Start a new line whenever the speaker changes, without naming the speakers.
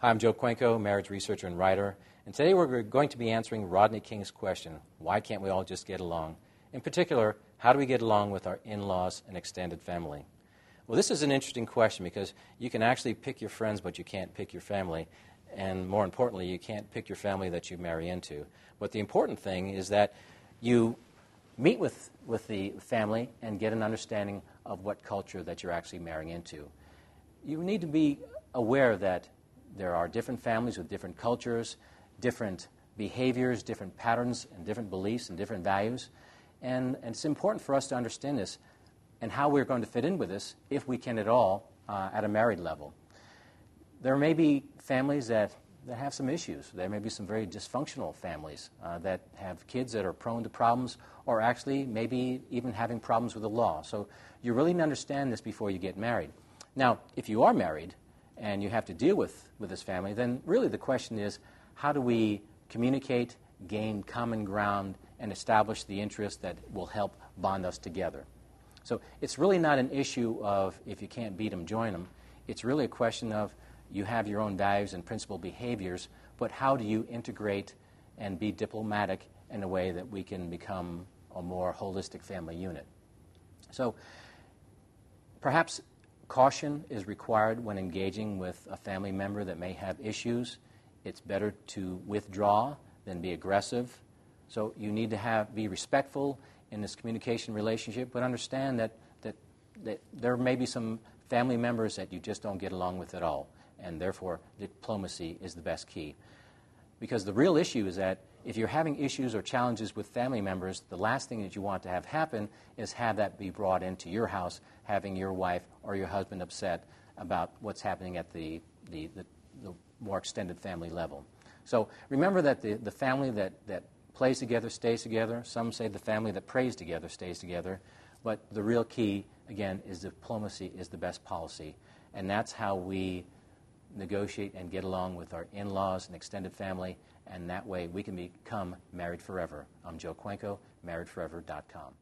Hi, I'm Joe Cuenco, marriage researcher and writer, and today we're going to be answering Rodney King's question, why can't we all just get along? In particular, how do we get along with our in-laws and extended family? Well, this is an interesting question because you can actually pick your friends, but you can't pick your family, and more importantly, you can't pick your family that you marry into. But the important thing is that you meet with the family and get an understanding of what culture that you're actually marrying into. You need to be aware that there are different families with different cultures, different behaviors, different patterns, and different beliefs and different values. And it's important for us to understand this and how we're going to fit in with this, if we can at all, at a married level. There may be families that have some issues. There may be some very dysfunctional families that have kids that are prone to problems, or actually maybe even having problems with the law. So you really need to understand this before you get married. Now, if you are married and you have to deal with this family, then really the question is, how do we communicate, gain common ground, and establish the interest that will help bond us together? So it's really not an issue of if you can't beat them, join them. It's really a question of you have your own values and principal behaviors, but how do you integrate and be diplomatic in a way that we can become a more holistic family unit? So perhaps caution is required when engaging with a family member that may have issues. It's better to withdraw than be aggressive. So you need to be respectful in this communication relationship, but understand that there may be some family members that you just don't get along with at all, and therefore diplomacy is the best key. Because the real issue is that if you're having issues or challenges with family members, the last thing that you want to have happen is have that be brought into your house, having your wife or your husband upset about what's happening at the more extended family level. So remember that the family that plays together stays together. Some say the family that prays together stays together. But the real key, again, is diplomacy is the best policy. And that's how we negotiate and get along with our in-laws and extended family, and that way we can become married forever. I'm Joe Cuenco, marriedforever.com.